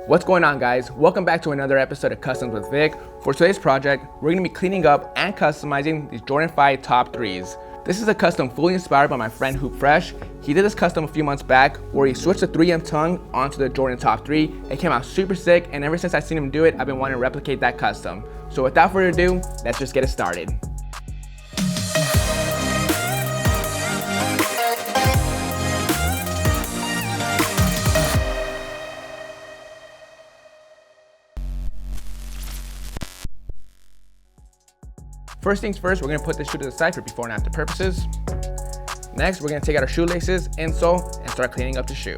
What's going on, guys? Welcome back to another episode of Customs with Vic. For today's project, we're going to be cleaning up and customizing these Jordan 5 top 3s. This is a custom fully inspired by my friend Hoop Fresh. He did this custom a few months back where he switched the 3M tongue onto the Jordan top 3. It came out super sick, and ever since I've seen him do it, I've been wanting to replicate that custom. So without further ado, let's just get it started. First things first, we're going to put this shoe to the side for before and after purposes. Next, we're going to take out our shoelaces, insole, and start cleaning up the shoe.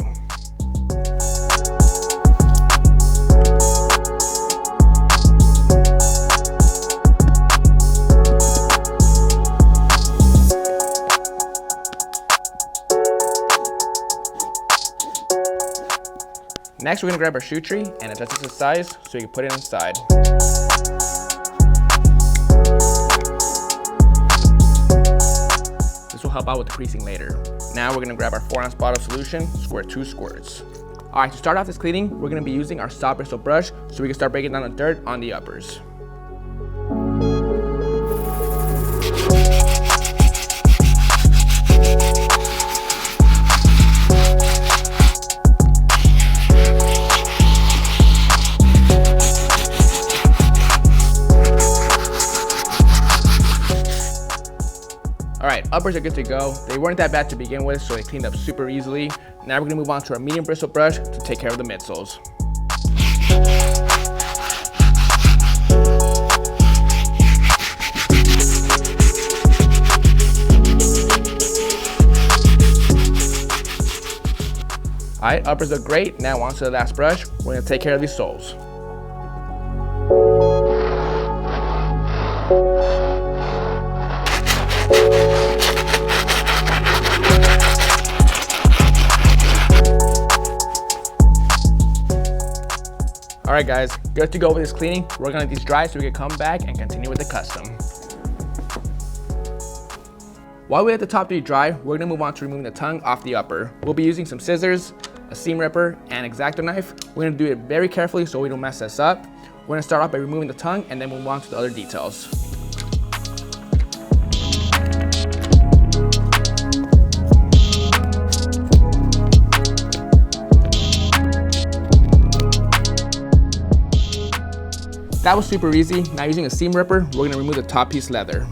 Next, we're going to grab our shoe tree and adjust it to size so we can put it inside. This will help out with the creasing later. Now we're gonna grab our 4-ounce bottle of solution, squirt 2 squirts. All right, to start off this cleaning, we're gonna be using our soft bristle brush so we can start breaking down the dirt on the uppers. Alright, uppers are good to go. They weren't that bad to begin with, so they cleaned up super easily. Now we're going to move on to our medium bristle brush to take care of the midsoles. Alright, uppers look great. Now on to the last brush. We're going to take care of these soles. Alright guys, good to go with this cleaning. We're gonna let these dry so we can come back and continue with the custom. While we let the top 3 dry, we're gonna move on to removing the tongue off the upper. We'll be using some scissors, a seam ripper, and an X-Acto knife. We're gonna do it very carefully so we don't mess this up. We're gonna start off by removing the tongue and then move on to the other details. That was super easy. Now using a seam ripper, we're going to remove the top piece leather.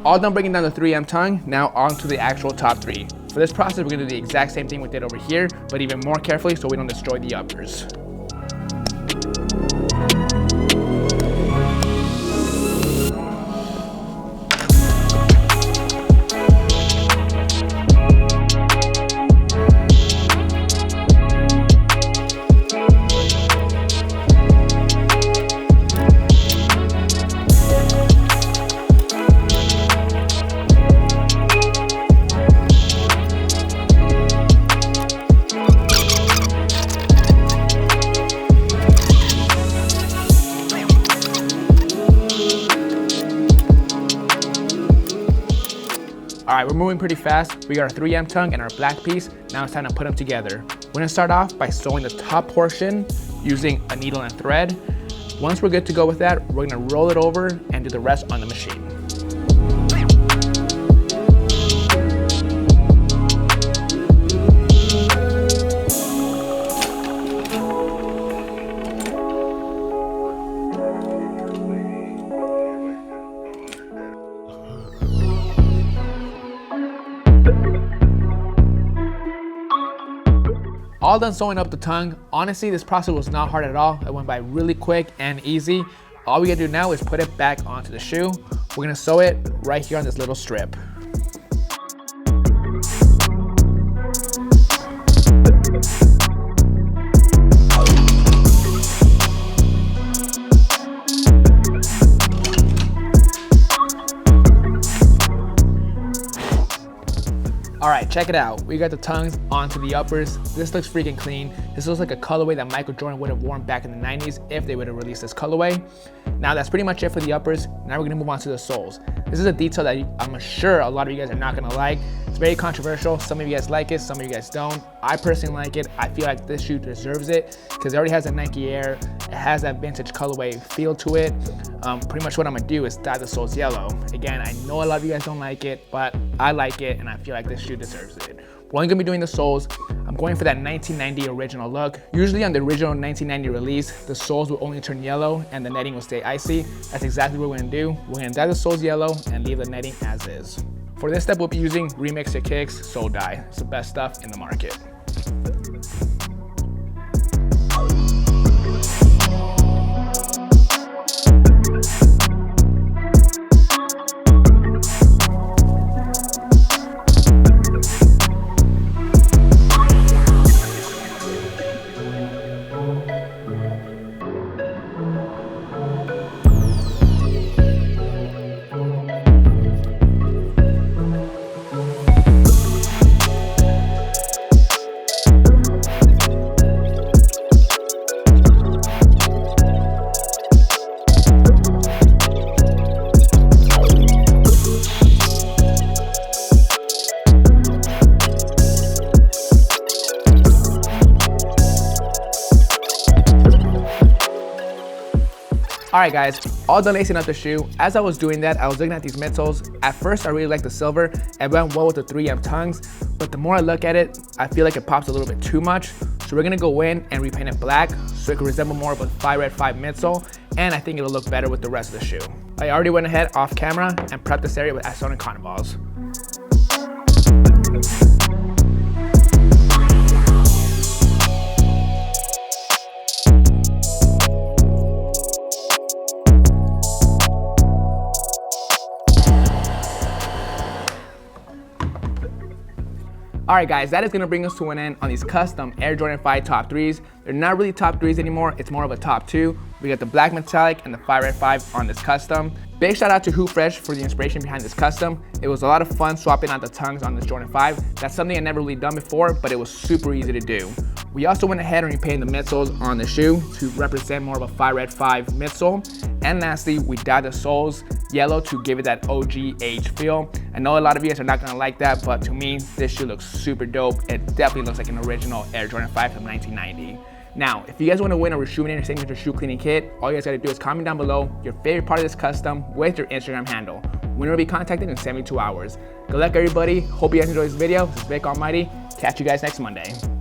All done breaking down the 3M tongue, now on to the actual top 3. For this process, we're going to do the exact same thing we did over here, but even more carefully so we don't destroy the uppers. Alright, we're moving pretty fast. We got our 3M tongue and our black piece. Now it's time to put them together. We're going to start off by sewing the top portion using a needle and thread. Once we're good to go with that, we're going to roll it over and do the rest on the machine. All done sewing up the tongue. Honestly, this process was not hard at all. It went by really quick and easy. All we gotta do now is put it back onto the shoe. We're gonna sew it right here on this little strip. check it out. We got the tongues onto the uppers. This looks freaking clean. This looks like a colorway that Michael Jordan would have worn back in the 90s if they would have released this colorway. Now that's pretty much it for the uppers. Now we're gonna move on to the soles. This is a detail that I'm sure a lot of you guys are not gonna like. It's very controversial. Some of you guys like it, some of you guys don't. I personally like it. I feel like this shoe deserves it because it already has a Nike Air. It has that vintage colorway feel to it. Pretty much what I'm gonna do is dye the soles yellow. Again, I know a lot of you guys don't like it, but I like it and I feel like this shoe deserves it. We're only gonna be doing the soles. I'm going for that 1990 original look. Usually on the original 1990 release, the soles will only turn yellow and the netting will stay icy. That's exactly what we're gonna do. We're gonna dye the soles yellow and leave the netting as is. For this step, we'll be using Remix Your Kicks Sole Dye. It's the best stuff in the market. Alright guys, all done lacing up the shoe. As I was doing that, I was looking at these midsoles. At first, I really liked the silver. It went well with the 3M tongues, but the more I look at it, I feel like it pops a little bit too much. So we're gonna go in and repaint it black so it can resemble more of a 5 Red 5 midsole, and I think it'll look better with the rest of the shoe. I already went ahead off camera and prepped this area with acetone and cotton balls. Alright guys, that is going to bring us to an end on these custom Air Jordan 5 top 3s. They're not really top 3s anymore, it's more of a top 2. We got the black metallic and the 5 Red 5 on this custom. Big shout out to Hoop Fresh for the inspiration behind this custom. It was a lot of fun swapping out the tongues on this Jordan 5. That's something I've never really done before, but it was super easy to do. We also went ahead and repainted the midsoles on the shoe to represent more of a 5 Red 5 midsole. And lastly, we dyed the soles yellow to give it that OG age feel. I know a lot of you guys are not gonna like that, but to me, this shoe looks super dope. It definitely looks like an original Air Jordan 5 from 1990. Now, if you guys want to win a Reshoeminator Signature Shoe Cleaning Kit, all you guys gotta do is comment down below your favorite part of this custom with your Instagram handle. Winner will be contacted in 72 hours. Good luck everybody, hope you guys enjoyed this video. This is Vick Almighty. Catch you guys next Monday.